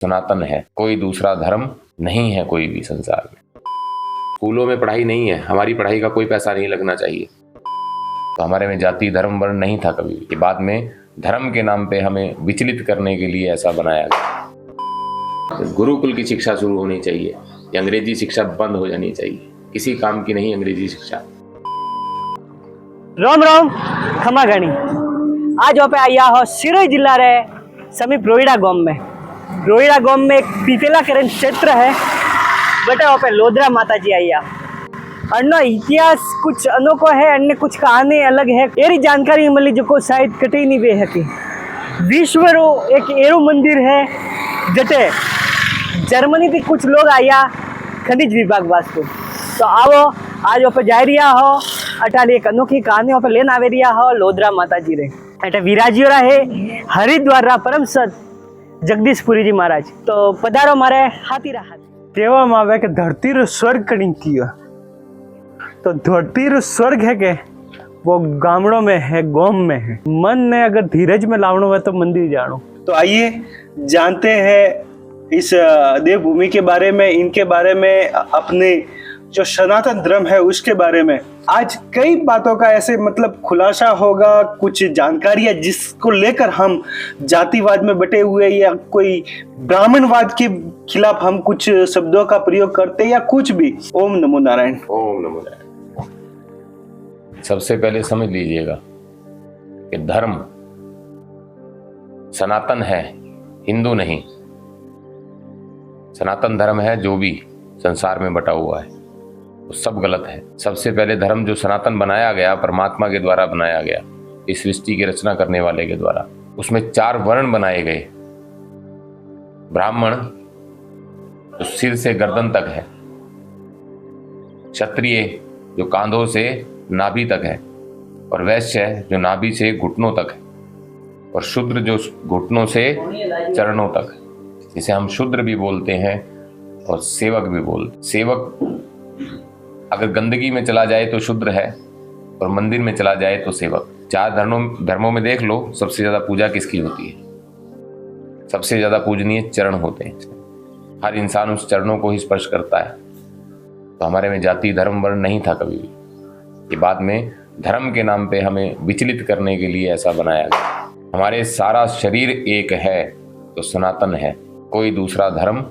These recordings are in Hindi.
सनातन है, कोई दूसरा धर्म नहीं है कोई भी संसार में। स्कूलों में पढ़ाई नहीं है, हमारी पढ़ाई का कोई पैसा नहीं लगना चाहिए। तो हमारे में जाति धर्म वर्ण नहीं था कभी भी। बाद में धर्म के नाम पे हमें विचलित करने के लिए ऐसा बनाया गया। तो गुरुकुल की शिक्षा शुरू होनी चाहिए, अंग्रेजी शिक्षा बंद हो जानी चाहिए, किसी काम की नहीं अंग्रेजी शिक्षा। राम राम खमा घणी आज पे आया हो सिरोही जिला रे समीप रोहिड़ा गांव में एक पीपेला करण क्षेत्र है बटे वहाँ पे लोधरा माता जी आया। अन्नो इतिहास कुछ अनोखो है, अन्य कुछ कहानी अलग है। एरी जानकारी मिली जो को शायद कटी नहीं वे हकी। विश्व रो एक एरो मंदिर है जटे जर्मनी से कुछ लोग आया खनिज विभाग वास्ते। तो आओ आज वहाँ पे जा रिया हो अटाली एक अनोखी कहानी वहाँ पे लेन आवे रिया हो लोधरा माता जी रे। अटे विराजियोरा है हरिद्वार रा परम सत जगदीशपुरी जी महाराज। तो पधारो मारे हाथी रा हाथी कहवामां आवे के धरती रो स्वर्ग कणी कियो। तो धरती रो स्वर्ग है के वो गामड़ों में है, गांव में है। मन ने अगर धीरज में लावणो है तो मंदिर जानो। तो आइए जानते हैं इस देवभूमि के बारे में, इनके बारे में, अपने जो सनातन धर्म है उसके बारे में। आज कई बातों का ऐसे मतलब खुलासा होगा, कुछ जानकारियां जिसको लेकर हम जातिवाद में बटे हुए या कोई ब्राह्मणवाद के खिलाफ हम कुछ शब्दों का प्रयोग करते या कुछ भी। ओम नमो नारायण। ओम नमो नारायण। सबसे पहले समझ लीजिएगा कि धर्म सनातन है, हिंदू नहीं। सनातन धर्म है जो भी संसार में बटा हुआ है वो सब गलत है। सबसे पहले धर्म जो सनातन बनाया गया परमात्मा के द्वारा बनाया गया, इस सृष्टि की रचना करने वाले के द्वारा, उसमें 4 वर्ण बनाए गए। ब्राह्मण जो सिर से गर्दन तक है, क्षत्रिय जो कांधों से नाभि तक है, और वैश्य जो नाभि से घुटनों तक है, और शूद्र जो घुटनों से चरणों तक है, जिसे हम शूद्र भी बोलते हैं और सेवक भी बोलते। सेवक अगर गंदगी में चला जाए तो शूद्र है और मंदिर में चला जाए तो सेवक। 4 धर्मों में देख लो सबसे ज्यादा पूजा किसकी होती है? सबसे ज्यादा पूजनीय चरण होते हैं। हर इंसान उस चरणों को ही स्पर्श करता है। तो हमारे में जाति धर्म वर्ण नहीं था कभी भी। ये बाद में धर्म के नाम पे हमें विचलित करने के लिए ऐसा बनाया गया। हमारे सारा शरीर एक है तो सनातन है, कोई दूसरा धर्म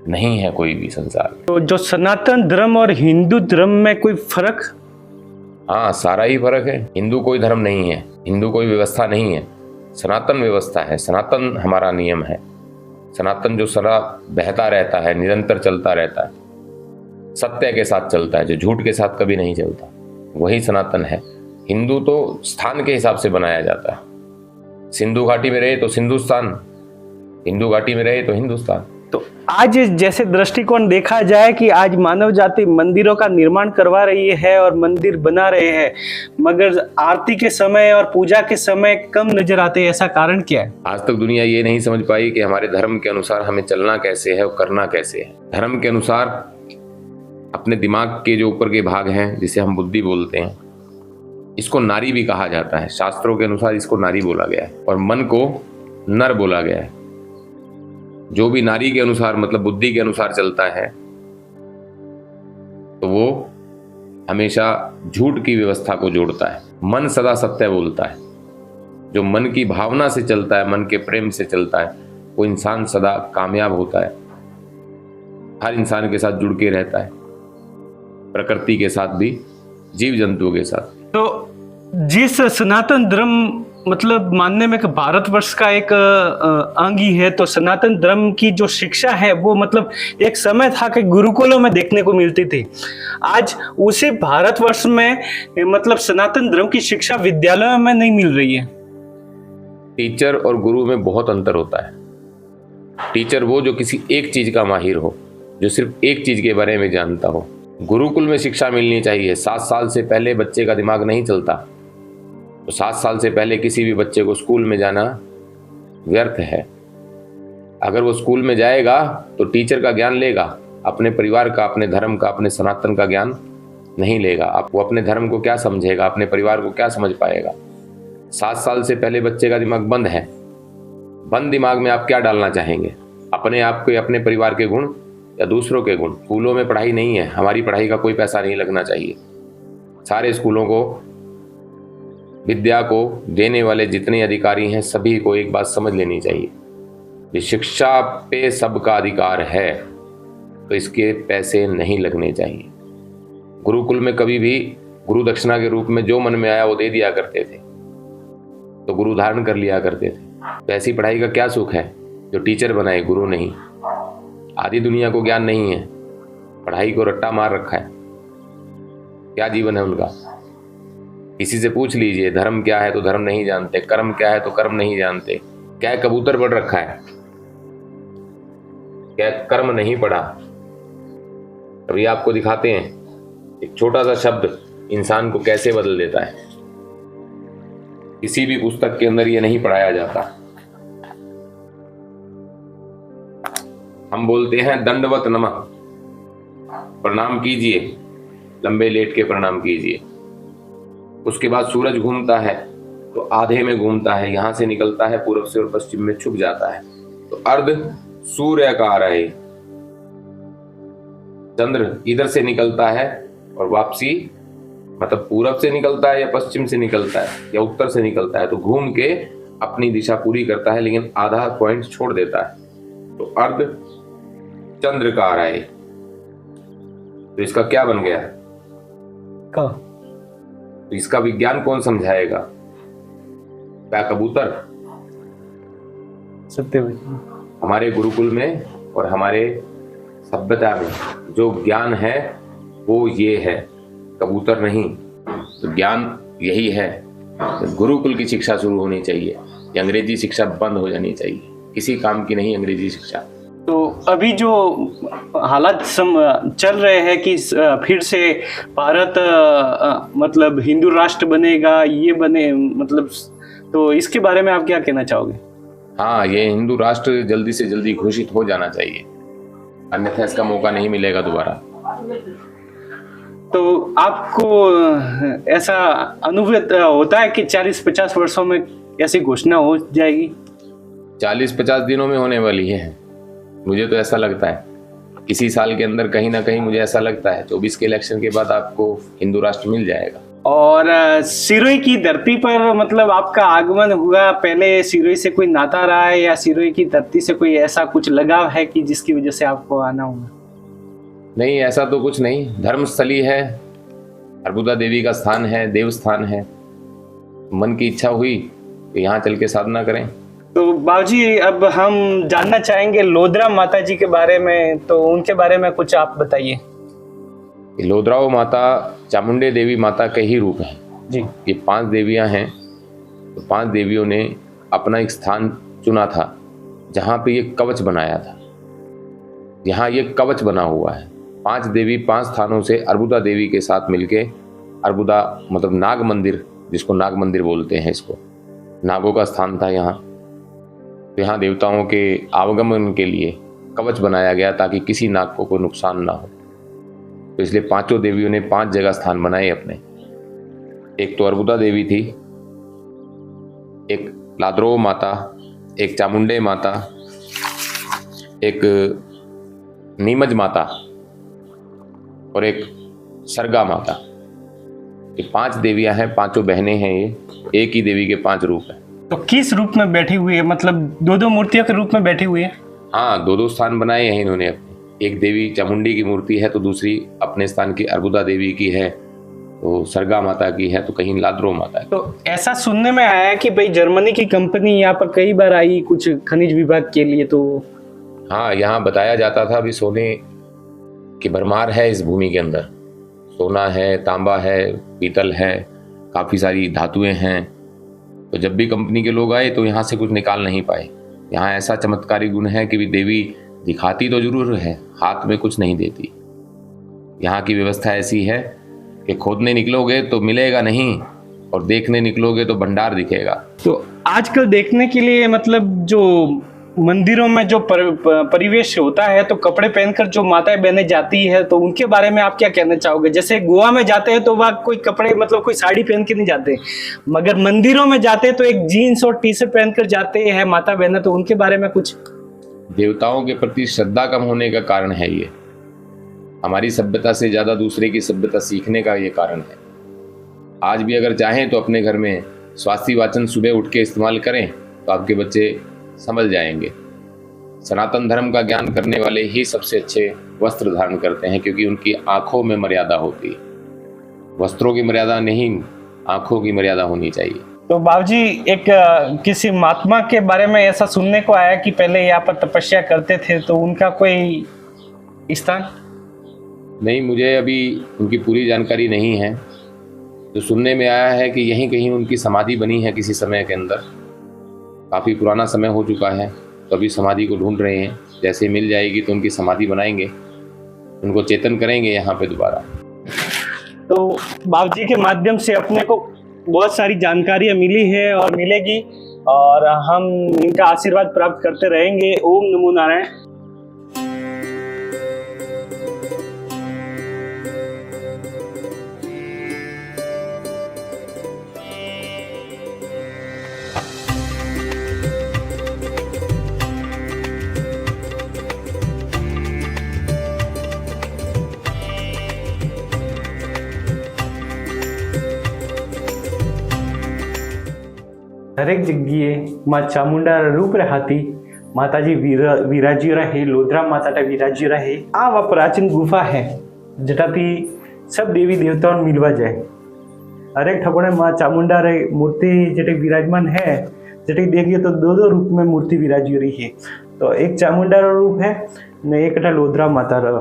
नहीं है कोई भी संसार में। तो जो सनातन धर्म और हिंदू धर्म में कोई फर्क? हाँ, सारा ही फर्क है। हिंदू कोई धर्म नहीं है, हिंदू कोई व्यवस्था नहीं है, सनातन व्यवस्था है। सनातन हमारा नियम है। सनातन जो सदा बहता रहता है, निरंतर चलता रहता है, सत्य के साथ चलता है, जो झूठ के साथ कभी नहीं चलता, वही सनातन है। हिंदू तो स्थान के हिसाब से बनाया जाता है। सिंधु घाटी में रहे तो सिंधुस्तान, हिंदू घाटी में रहे तो हिंदुस्तान। तो आज जैसे दृष्टिकोण देखा जाए कि आज मानव जाति मंदिरों का निर्माण करवा रही है और मंदिर बना रहे हैं, मगर आरती के समय और पूजा के समय कम नजर आते हैं, ऐसा कारण क्या है? आज तक दुनिया ये नहीं समझ पाई कि हमारे धर्म के अनुसार हमें चलना कैसे है और करना कैसे है। धर्म के अनुसार अपने दिमाग के जो ऊपर के भाग हैं, जिसे हम बुद्धि बोलते हैं, इसको नारी भी कहा जाता है। शास्त्रों के अनुसार इसको नारी बोला गया है, और मन को नर बोला गया है। जो भी नारी के अनुसार मतलब बुद्धि के अनुसार चलता है तो वो हमेशा झूठ की व्यवस्था को जोड़ता है। मन सदा सत्य बोलता है। जो मन की भावना से चलता है, मन के प्रेम से चलता है, वो इंसान सदा कामयाब होता है। हर इंसान के साथ जुड़ के रहता है, प्रकृति के साथ भी, जीव जंतुओं के साथ। तो जिस सनातन धर्म मतलब मानने में कि भारतवर्ष का एक अंग ही है, तो सनातन धर्म की जो शिक्षा है वो मतलब एक समय था कि गुरुकुलों में देखने को मिलती थी। आज उसी भारतवर्ष में मतलब सनातन धर्म की शिक्षा विद्यालयों में नहीं मिल रही है। टीचर और गुरु में बहुत अंतर होता है। टीचर वो जो किसी एक चीज का माहिर हो, जो सिर्फ एक चीज के बारे में जानता हो। गुरुकुल में शिक्षा मिलनी चाहिए। 7 साल से पहले बच्चे का दिमाग नहीं चलता, तो 7 साल से पहले किसी भी बच्चे को स्कूल में जाना व्यर्थ है। अगर वो स्कूल में जाएगा तो टीचर का ज्ञान लेगा, अपने परिवार का, अपने धर्म का, अपने सनातन का ज्ञान नहीं लेगा। वो अपने धर्म को क्या समझेगा, अपने परिवार को क्या समझ पाएगा? 7 साल से पहले बच्चे का दिमाग बंद है। बंद दिमाग में आप क्या डालना चाहेंगे, अपने आप के, अपने परिवार के गुण या दूसरों के गुण। स्कूलों में पढ़ाई नहीं है, हमारी पढ़ाई का कोई पैसा नहीं लगना चाहिए। सारे स्कूलों को, विद्या को देने वाले जितने अधिकारी हैं सभी को एक बात समझ लेनी चाहिए कि शिक्षा पे सबका अधिकार है, तो इसके पैसे नहीं लगने चाहिए। गुरुकुल में कभी भी गुरु दक्षिणा के रूप में जो मन में आया वो दे दिया करते थे, तो गुरु धारण कर लिया करते थे। तो ऐसी पढ़ाई का क्या सुख है जो टीचर बनाए, गुरु नहीं। आधी दुनिया को ज्ञान नहीं है, पढ़ाई को रट्टा मार रखा है। क्या जीवन है उनका? किसी से पूछ लीजिए धर्म क्या है तो धर्म नहीं जानते, कर्म क्या है तो कर्म नहीं जानते। क्या कबूतर पढ़ रखा है, क्या कर्म नहीं पढ़ा। अभी आपको दिखाते हैं एक छोटा सा शब्द इंसान को कैसे बदल देता है। किसी भी पुस्तक के अंदर ये नहीं पढ़ाया जाता। हम बोलते हैं दंडवत नमः, प्रणाम कीजिए, लंबे लेट के प्रणाम कीजिए। उसके बाद सूरज घूमता है तो आधे में घूमता है, यहां से निकलता है पूर्व से और पश्चिम में छुप जाता है, तो अर्ध सूर्याकार है। चंद्र इधर से निकलता है और वापसी, मतलब पूरब से निकलता है या पश्चिम से निकलता है या उत्तर से निकलता है, तो घूम के अपनी दिशा पूरी करता है, लेकिन आधा पॉइंट छोड़ देता है, तो अर्ध चंद्र का है। तो इसका क्या बन गया? तो इसका विज्ञान कौन समझाएगा? क्या कबूतर? सत्य। हमारे गुरुकुल में और हमारे सभ्यता में जो ज्ञान है वो ये है, कबूतर नहीं। तो ज्ञान यही है। तो गुरुकुल की शिक्षा शुरू होनी चाहिए, ये अंग्रेजी शिक्षा बंद हो जानी चाहिए, किसी काम की नहीं अंग्रेजी शिक्षा। तो अभी जो हालात चल रहे हैं कि फिर से भारत मतलब हिंदू राष्ट्र बनेगा, ये बने, मतलब, तो इसके बारे में आप क्या कहना चाहोगे? हाँ, ये हिंदू राष्ट्र जल्दी से जल्दी घोषित हो जाना चाहिए, अन्यथा इसका मौका नहीं मिलेगा दोबारा। तो आपको ऐसा अनुभव होता है कि 40-50 वर्षों में ऐसी घोषणा हो जाएगी? 40-50 दिनों में होने वाली है, मुझे तो ऐसा लगता है। किसी साल के अंदर कहीं ना कहीं मुझे ऐसा लगता है 24 के इलेक्शन के बाद आपको हिंदू राष्ट्र मिल जाएगा। और सिरोही की धरती पर मतलब आपका आगमन हुआ, पहले सिरोही से कोई नाता रहा है या सिरोही की धरती से कोई ऐसा कुछ लगाव है कि जिसकी वजह से आपको आना हुआ? नहीं, ऐसा तो कुछ नहीं। धर्मस्थली है, अर्बुदा देवी का स्थान है, देव स्थान है। मन की इच्छा हुई कि यहाँ चल के साधना करें। तो बाबूजी, अब हम जानना चाहेंगे लोधरा माता जी के बारे में, तो उनके बारे में कुछ आप बताइए। लोधराओ माता चामुंडे देवी माता के ही रूप हैं जी। ये 5 देवियां हैं। तो 5 देवियों ने अपना एक स्थान चुना था जहाँ पे ये कवच बनाया था। यहाँ ये कवच बना हुआ है। 5 देवी 5 स्थानों से अर्बुदा देवी के साथ मिलके, अर्बुदा मतलब नाग मंदिर, जिसको नाग मंदिर बोलते हैं, इसको नागों का स्थान था यहाँ। तो यहाँ देवताओं के आवागमन के लिए कवच बनाया गया ताकि किसी नाग को कोई नुकसान ना हो। तो इसलिए 5 देवियों ने 5 जगह स्थान बनाए अपने। एक तो अर्बुदा देवी थी, एक लाद्रो माता, एक चामुंडे माता, एक नीमज माता और एक सरगा माता। ये 5 देवियां हैं, 5 बहनें हैं। ये एक ही देवी के 5 रूप हैं। तो किस रूप में बैठी हुई है? मतलब 2-2 मूर्तियों के रूप में बैठी हुई है? हाँ, 2-2 स्थान बनाए हैं इन्होंने अपने। एक देवी चामुंडी की मूर्ति है तो दूसरी अपने स्थान की अर्बुदा देवी की है, तो सरगा माता की है, तो कहीं लाद्रो माता है। तो ऐसा सुनने में आया कि भाई जर्मनी की कंपनी यहाँ पर कई बार आई कुछ खनिज विभाग के लिए, तो हाँ, यहाँ बताया जाता था अभी सोने की भरमार है इस भूमि के अंदर। सोना है, तांबा है, पीतल है, काफ़ी सारी धातुएं हैं। तो जब भी कंपनी के लोग आए तो यहाँ से कुछ निकाल नहीं पाए। यहाँ ऐसा चमत्कारी गुण है कि भी देवी दिखाती तो जरूर है, हाथ में कुछ नहीं देती। यहाँ की व्यवस्था ऐसी है कि खोदने निकलोगे तो मिलेगा नहीं और देखने निकलोगे तो भंडार दिखेगा। तो आजकल देखने के लिए मतलब जो मंदिरों में जो परिवेश होता है तो कपड़े पहनकर जो माताएं बहनें जाती है तो उनके बारे में आप क्या कहना चाहोगे? जैसे गोवा में जाते हैं तो वह कोई कपड़े मतलब कोई साड़ी पहन के नहीं जाते, मगर मंदिरों में जाते हैं तो एक जीन्स और टी शर्ट पहनकर जाते हैं माता बहनें, तो उनके बारे में कुछ? देवताओं के प्रति श्रद्धा कम होने का कारण है ये। हमारी सभ्यता से ज़्यादा दूसरे की सभ्यता सीखने का ये कारण है। आज भी अगर चाहें तो अपने घर में स्वास्थ्य वाचन सुबह उठ के इस्तेमाल करें तो आपके बच्चे समझ जाएंगे। सनातन धर्म का ज्ञान करने वाले ही सबसे अच्छे वस्त्र धारण करते हैं, क्योंकि उनकी आंखों में मर्यादा होती है। वस्त्रों की मर्यादा नहीं, आंखों की मर्यादा होनी चाहिए। तो बाबूजी, एक किसी महात्मा के बारे में ऐसा सुनने को आया कि पहले यहाँ पर तपस्या करते थे, तो उनका कोई स्थान? नहीं, मुझे अभी उनकी पूरी जानकारी नहीं है। जो सुनने में आया है कि यहीं कहीं उनकी समाधि बनी है किसी समय के अंदर। काफ़ी पुराना समय हो चुका है, तो अभी समाधि को ढूंढ रहे हैं। जैसे मिल जाएगी तो उनकी समाधि बनाएंगे, उनको चेतन करेंगे यहाँ पे दोबारा। तो बाबूजी के माध्यम से अपने को बहुत सारी जानकारियाँ मिली है और मिलेगी, और हम इनका आशीर्वाद प्राप्त करते रहेंगे। ओम नमो नारायण। દરેક જગ્યાએ માં ચામુંડા રૂપ રહાતી માતાજી વિરાજી रहे, लोधरा माता विराजी रहे। आ वह प्राचीन गुफा है जटाती सब देवी देवताओं मिलवा जाए। हरेक ठकोने माँ चामुंडा रे मूर्ति जटे विराजमान है, जटे देखिए तो दो रूप में मूर्ति विराजी रही है। तो एक चामुंडा रूप है ने एक लोधरा माता रा।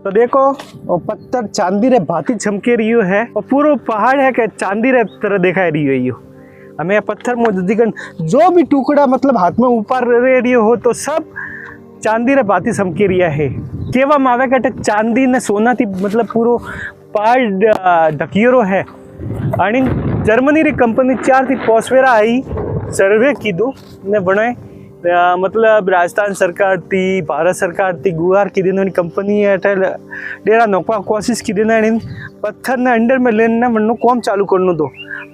तो देखो वो पत्थर चांदी रे भांति चमके रही है, और पूरा पहाड़ है कि चांदी रे तरह दिखाई रही है। हमें पत्थर में जो भी टुकड़ा मतलब हाथ में ऊपर रही हो तो सब चांदी रे भांति चमके रही है। केवा मावे कटे चांदी ने सोना थी मतलब पूरो पहाड़ ढकियो है। आणि जर्मनी री कंपनी 4 थी पोस्वेरा आई सर्वे कीधु ने बनाए, मतलब राजस्थान सरकार थी, भारत सरकार थी, गुआर की दिन कंपनी डेरा नोकवा कोशिश की दिन पत्थर ने अंडर में लेने वनो कॉम चालू करनो दो,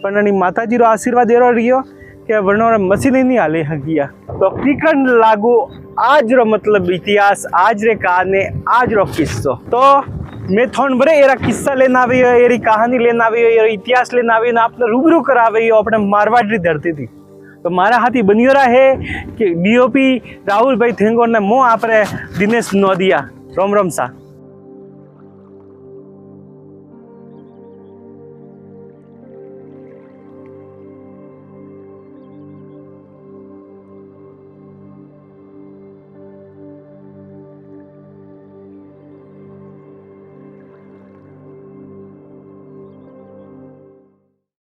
पर माताजी रो आशीर्वाद एरो रहियो कि वनो मशीन ही नहीं हाले हकिया। तो कीकन लागू आज रो मतलब इतिहास, आज रे कहानी, आज रो किस्सो। तो मैं थोड़ा बड़े एरा किस्सा लेना आवी, एरी कहानी लेना आवी, इतिहास लेना आवी, आपने रूबरू करावे अपने मारवाड़ी धरती थी। तो मारा हाथी बनियो रहा है कि डीओपी राहुल भाई थेंगोर ने मो आप दिनेश नोदिया। रोम रोम सा।